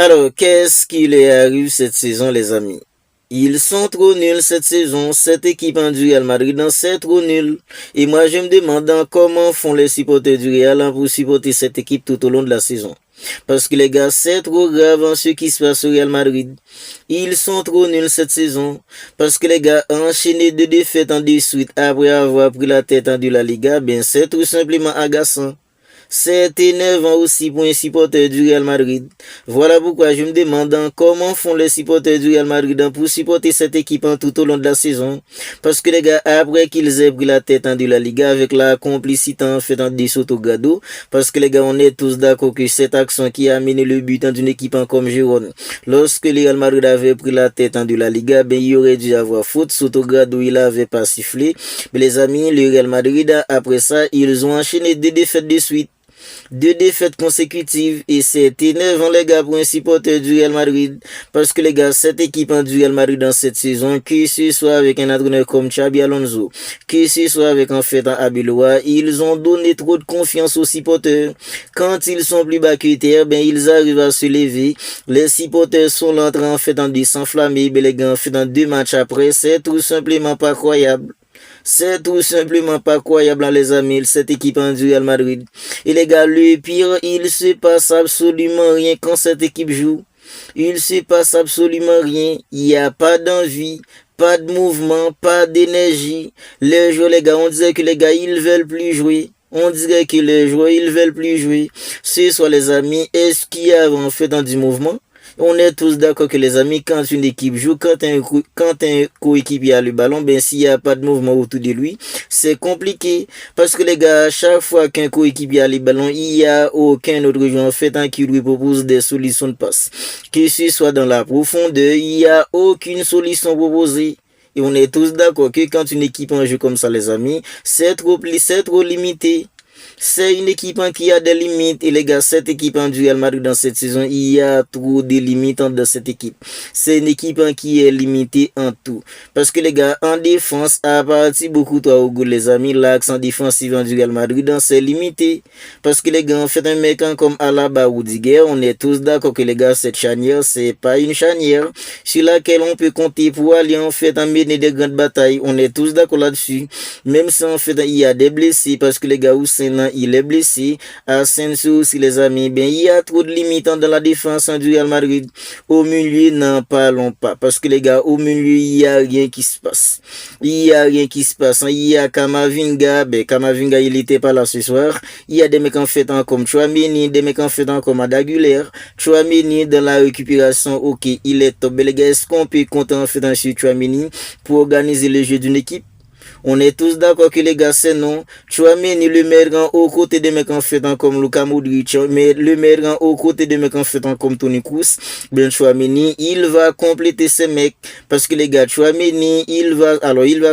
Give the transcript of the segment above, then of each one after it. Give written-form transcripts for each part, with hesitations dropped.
Alors, qu'est-ce qui leur arrive cette saison, les amis? Ils sont trop nuls cette saison. Cette équipe en du Real Madrid, c'est trop nul. Et moi, je me demande comment font les supporters du Real pour supporter cette équipe tout au long de la saison. Parce que les gars, c'est trop grave en ce qui se passe au Real Madrid. Ils sont trop nuls cette saison. Parce que les gars, enchaîner deux défaites en de suite après avoir pris la tête en de la Liga, ben c'est tout simplement agaçant. C'est énervant aussi pour un supporter du Real Madrid. Voilà pourquoi je me demande comment font les supporters du Real Madrid pour supporter cette équipe tout au long de la saison. Parce que les gars, après qu'ils aient pris la tête de la Liga avec la complicité en fait des Sotogado, parce que les gars, on est tous d'accord que cette action qui a amené le but d'une équipe comme Girona, lorsque le Real Madrid avait pris la tête de la Liga, ben il aurait dû avoir faute. Sotogado, il avait pas sifflé. Mais les amis, le Real Madrid, après ça, ils ont enchaîné des défaites de suite. Deux défaites consécutives et c'est énervant les gars pour un supporter du Real Madrid parce que les gars, cette équipe du Real Madrid dans cette saison, que ce soit avec un entraîneur comme Xabi Alonso, que ce soit avec en fait Abeloa, ils ont donné trop de confiance aux supporters. Quand ils sont plus bas que terre, ben ils arrivent à se lever. Les supporters sont là en fait en s'enflammer, ben les gars, en fait dans 2 matchs après, c'est tout simplement pas croyable. C'est tout simplement pas croyable, les amis, cette équipe du Real Madrid. Et les gars, le pire, il se passe absolument rien quand cette équipe joue. Il se passe absolument rien. Il n'y a pas d'envie, pas de mouvement, pas d'énergie. Les joueurs, les gars, on disait que les gars, ils veulent plus jouer. On dirait que les joueurs, ils veulent plus jouer. Ce soit les amis, est-ce qu'il y a en fait du mouvement? On est tous d'accord que les amis, quand une équipe joue, quand un coéquipier a le ballon, ben s'il n'y a pas de mouvement autour de lui, c'est compliqué. Parce que les gars, à chaque fois qu'un coéquipier a le ballon, il n'y a aucun autre joueur en fait qui lui propose des solutions de passe. Que ce soit dans la profondeur, il n'y a aucune solution proposée. Et on est tous d'accord que quand une équipe en joue comme ça, les amis, c'est trop limité. C'est une équipe qui a des limites. Et les gars, cette équipe du Real Madrid dans cette saison, il y a trop de limites dans cette équipe. C'est une équipe qui est limitée en tout. Parce que les gars, en défense, à partir beaucoup toi au goût, les amis, l'axe en défensif du Real Madrid, c'est limité. Parce que les gars, en fait, un mec comme Alaba ou Diguer, on est tous d'accord que les gars, cette charnière, c'est pas une charnière sur laquelle on peut compter pour aller en fait en mener des grandes batailles. On est tous d'accord là-dessus. Même si en fait, il y a des blessés, parce que les gars, il est blessé. Asensio aussi, les amis. Ben, il y a trop de limites dans la défense du Real Madrid. Au milieu, n'en parlons pas. Parce que les gars, au milieu, il n'y a rien qui se passe. Il n'y a rien qui se passe. Il y a Kamavinga. Ben, Kamavinga, il n'était pas là ce soir. Il y a des mecs en fait comme Chouameni, des mecs en fait comme Adagulaire. Chouameni, dans la récupération, ok, il est top. Ben, les gars, est-ce qu'on peut compter en fait sur Chouameni pour organiser le jeu d'une équipe? On est tous d'accord que les gars, c'est non. Chouameni, le meilleur aux côtés des mecs en fait comme Luka Modric, mais le meilleur aux côtés des mecs en fait comme Toni Kroos. Ben Chouameni, il va compléter ces mecs parce que les gars, Chouameni, il va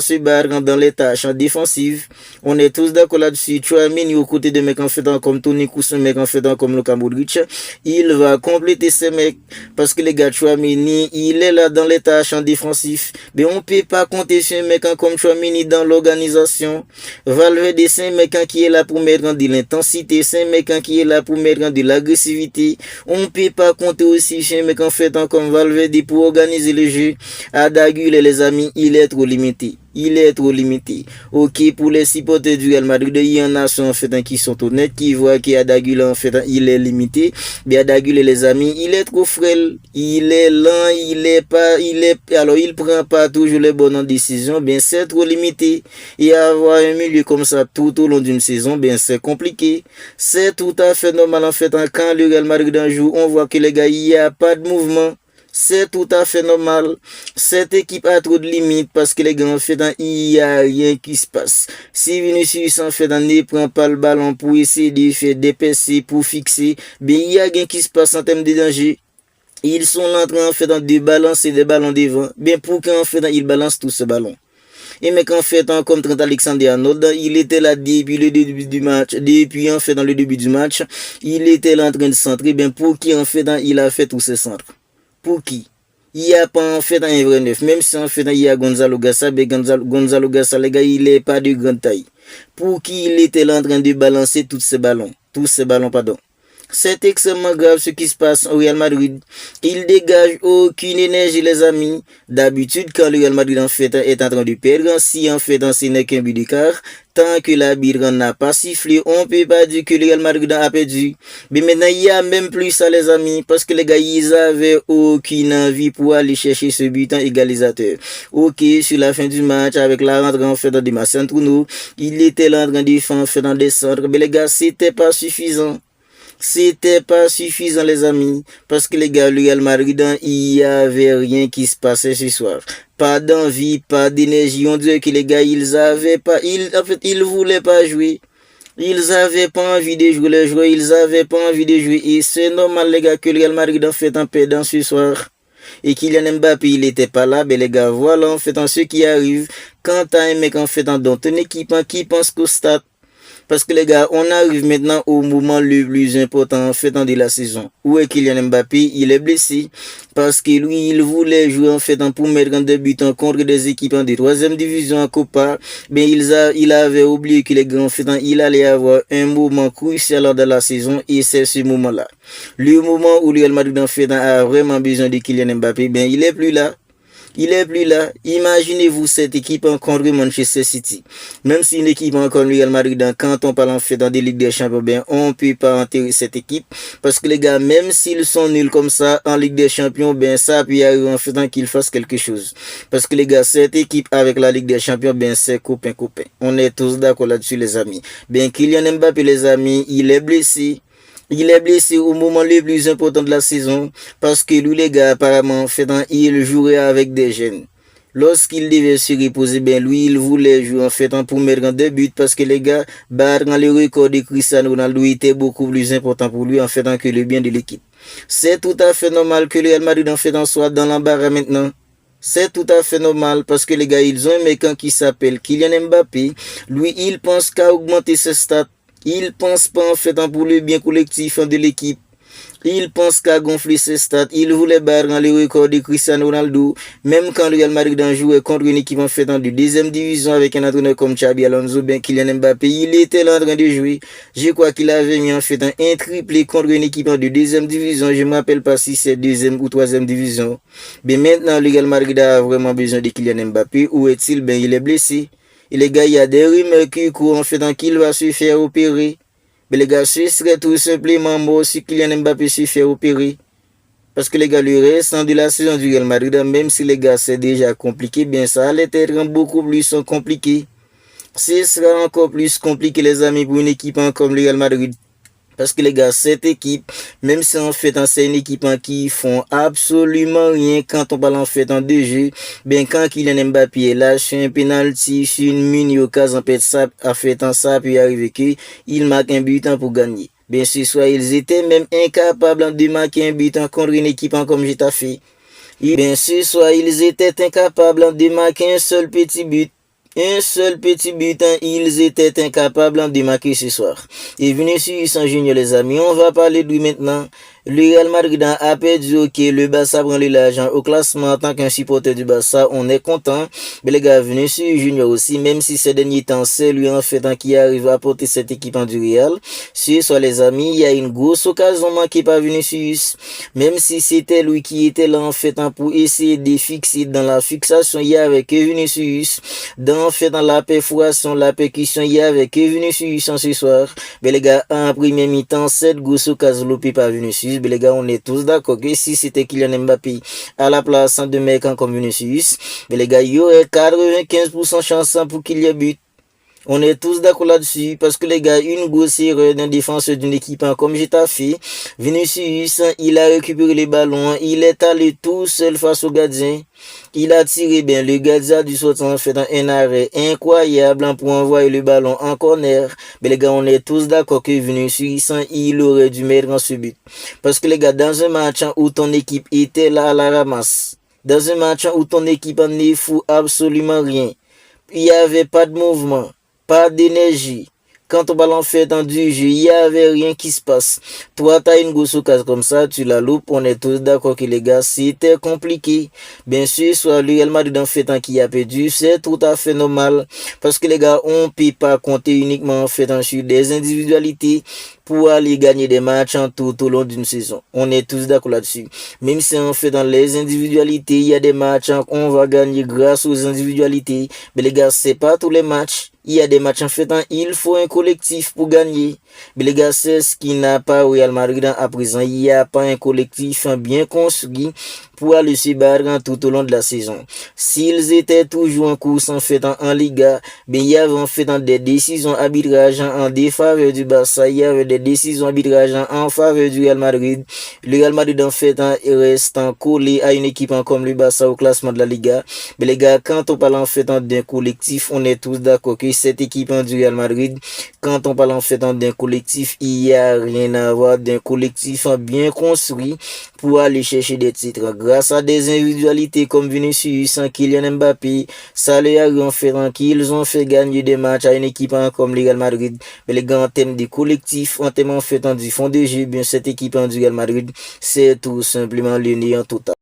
se battre dans les tâches défensives. On est tous d'accord là-dessus. Chouameni aux côtés des mecs en fait comme Toni Kroos, un mec en fait comme Luka Modric, il va compléter ces mecs parce que les gars, Chouameni, il est là dans les tâches défensives. Mais on peut pas compter sur un mec comme Chouameni dans l'organisation. Valverde, c'est un mec qui est là pour mettre de l'intensité, c'est un mec qui est là pour mettre de l'agressivité. On ne peut pas compter aussi chez un mec en fait comme Valverde pour organiser le jeu. Adagul, les amis, il est trop limité. Il est trop limité. Ok, pour les supporters du Real Madrid, il y en a en fait qui sont honnêtes, qui voient qu'Adagul en fait il est limité. Mais Adagul, les amis, il est trop frêle. Il est lent, il prend pas toujours les bonnes décisions. Bien, c'est trop limité. Et avoir un milieu comme ça tout au long d'une saison, bien, c'est compliqué. C'est tout à fait normal en fait. Quand le Real Madrid en joue, on voit que les gars, il n'y a pas de mouvement. C'est tout à fait normal. Cette équipe a trop de limites parce que les gars, en fait, il n'y a rien qui se passe. Si Vinicius, en fait, ne prend pas le ballon pour essayer de faire dépasser, pour fixer, bien, il y a rien qui se passe en termes de danger. Ils sont là en train, en fait, de balancer des ballons devant. Bien, pour qu'en fait, ils balancent tous ce ballon. Et mais qu'en fait, comme Trent Alexander-Arnold, il était là depuis le début du match, depuis en fait dans le début du match, il était là en train de centrer. Bien, pour qui en fait, il a fait tous ces centres? Pour qui? Il n'y a pas en fait un vrai neuf. Même si en fait il y a Gonzalo Gassa, mais Gonzalo Gassa, les gars, il n'est pas de grande taille. Pour qui il était là en train de balancer tous ces ballons, pardon. C'est extrêmement grave ce qui se passe au Real Madrid. Il dégage aucune énergie, les amis. D'habitude, quand le Real Madrid en fait est en train de perdre, si en fait ce n'est qu'un but d'écart, tant que l'arbitre n'a pas sifflé, on ne peut pas dire que le Real Madrid a perdu. Mais maintenant, il y a même plus ça, les amis, parce que les gars, ils avaient aucune envie pour aller chercher ce but en égalisateur. Ok, sur la fin du match, avec la rentrée en fait de Marcelo Bruno, il était là en train de faire en fait en descendre. Mais les gars, c'était pas suffisant. C'était pas suffisant, les amis, parce que les gars, le Real Madrid, il y avait rien qui se passait ce soir. Pas d'envie, pas d'énergie. On dirait que les gars, ils voulaient pas jouer. Ils avaient pas envie de jouer les joueurs, ils avaient pas envie de jouer. Et c'est normal, les gars, que le Real Madrid en fait en perdant ce soir. Et Kylian Mbappé, il était pas là, mais les gars, voilà en fait en ce qui arrive. Quand t'as un mec en fait dans ton équipe qui pense qu'au stade. Parce que les gars, on arrive maintenant au moment le plus important en fait de la saison. Où est Kylian Mbappé? Il est blessé. Parce que lui, il voulait jouer en fait pour mettre un début contre des équipes de 3e division en Copa. Mais il avait oublié que les gars, en fait, il allait avoir un moment crucial dans la saison. Et c'est ce moment-là. Le moment où le Real Madrid en fait a vraiment besoin de Kylian Mbappé, ben il est plus là. Il est plus là. Imaginez-vous cette équipe contre Manchester City. Même si une équipe contre le Real Madrid, quand on parle en fait dans des Ligues des Champions, ben on peut pas enterrer cette équipe. Parce que les gars, même s'ils sont nuls comme ça en Ligue des Champions, ben ça peut arriver en fait qu'ils fassent quelque chose. Parce que les gars, cette équipe avec la Ligue des Champions, ben c'est copain. On est tous d'accord là-dessus, les amis. Ben Kylian Mbappé, les amis, il est blessé. Il est blessé au moment le plus important de la saison parce que lui, les gars, apparemment, il jouerait avec des jeunes. Lorsqu'il devait se reposer, ben lui, il voulait jouer en fait pour mettre deux buts parce que les gars, dans le record de Cristiano Ronaldo était beaucoup plus important pour lui en fait que le bien de l'équipe. C'est tout à fait normal que le Real Madrid en fait soit dans l'embarras maintenant. C'est tout à fait normal parce que les gars, ils ont un mec qui s'appelle Kylian Mbappé. Lui, il pense qu'à augmenter ses stats. Il pense pas en fait pour le bien collectif de l'équipe. Il pense qu'à gonfler ses stats. Il voulait battre le record de Cristiano Ronaldo. Même quand le Real Madrid jouait contre une équipe en fait de 2e division avec un entraîneur comme Xabi Alonso, ben Kylian Mbappé, il était là en train de jouer. Je crois qu'il avait mis en fait un triplé contre une équipe de 2e division. Je ne me rappelle pas si c'est 2e ou 3e division. Mais maintenant, le Real Madrid a vraiment besoin de Kylian Mbappé. Où est-il? Ben, il est blessé. Et les gars, il y a des rumeurs qui courent en fait qu'il va se faire opérer. Mais les gars, ce serait tout simplement mort si Kylian Mbappé se fait opérer. Parce que les gars, le restant de la saison du Real Madrid, même si les gars, c'est déjà compliqué, bien ça allait être beaucoup plus compliqué. Ce sera encore plus compliqué, les amis, pour une équipe comme le Real Madrid. Parce que les gars, cette équipe, même si en fait c'est une équipe qui font absolument rien quand on parle en fait en deux jeux, bien quand Kylian Mbappé lâche un penalty sur une mini occasion, en fait ça peut arriver qu'il marque un but pour gagner. Bien sûr, soit ils étaient même incapables de marquer un but contre une équipe comme Getafe. Bien sûr, soit ils étaient incapables de marquer un seul petit but. Un seul petit but, ils étaient incapables de marquer ce soir. Et Vinicius Junior, les amis, on va parler de lui maintenant. Le Real Madrid a perdu, ok, le Barça prend l'argent au classement en tant qu'un supporter du Barça, on est content. Mais les gars, Vinicius Junior aussi, même si ces derniers temps, c'est lui en fait qui arrive à porter cette équipe en du Real. Si soit les amis, il y a une grosse occasion manquée par Vinicius. Même si c'était lui qui était là en fait pour essayer de fixer dans la fixation, il y avait que Vinicius. Dans la perforation, la percussion, il y avait que Vinicius ce soir. Mais les gars, en premier mi-temps, cette grosse occasion loupée par Vinicius. Mais les gars, on est tous d'accord que si c'était Kylian Mbappé à la place de mecs comme Vinicius, mais les gars, il y aurait 95% chance pour qu'il y ait but. On est tous d'accord là-dessus parce que les gars, une grosse erreur d'un défenseur d'une équipe comme Getafe, Vinicius, il a récupéré les ballons, il est allé tout seul face au gardien. Il a tiré bien, le gardien du sortant en fait un arrêt incroyable pour envoyer le ballon en corner. Mais les gars, on est tous d'accord que Vinicius, il aurait dû mettre en ce but. Parce que les gars, dans un match où ton équipe était là à la ramasse, dans un match où ton équipe ne fout absolument rien, il n'y avait pas de mouvement, pas d'énergie. Quand on ballon fait dans du jeu, il n'y avait rien qui se passe. Toi, tu as une grosse occasion comme ça, tu la loupes. On est tous d'accord que les gars, c'était compliqué. Bien sûr, soit le Real Madrid en fait qui a perdu, c'est tout à fait normal. Parce que les gars, on ne peut pas compter uniquement en fait sur des individualités. pour aller gagner des matchs tout au long d'une saison. On est tous d'accord là-dessus. Même si on fait dans les individualités, il y a des matchs on va gagner grâce aux individualités. Mais les gars, c'est pas tous les matchs. Il y a des matchs en fait, il faut un collectif pour gagner. Mais les gars, c'est ce qui n'a pas au Real Madrid à présent. Il n'y a pas un collectif bien construit pour aller se battre tout au long de la saison. S'ils étaient toujours en course en fait en Liga, ben il y avait en fait des décisions arbitrage en défaveur du Barça, il y avait des décisions arbitrage en faveur du Real Madrid. Le Real Madrid en fait reste collé à une équipe comme le Barça au classement de la Liga. Mais les gars, quand on parle en fait d'un collectif, on est tous d'accord que cette équipe du Real Madrid, quand on parle en fait d'un collectif, il n'y a rien à voir d'un collectif bien construit pour aller chercher des titres. Grâce à des individualités comme Vinicius, Kylian Mbappé, ça les a fait qu'ils ont fait gagner des matchs à une équipe comme le Real Madrid. Mais les gars, en termes de collectif, en termes en fait du fond de jeu, bien cette équipe du Real Madrid, c'est tout simplement le néant total.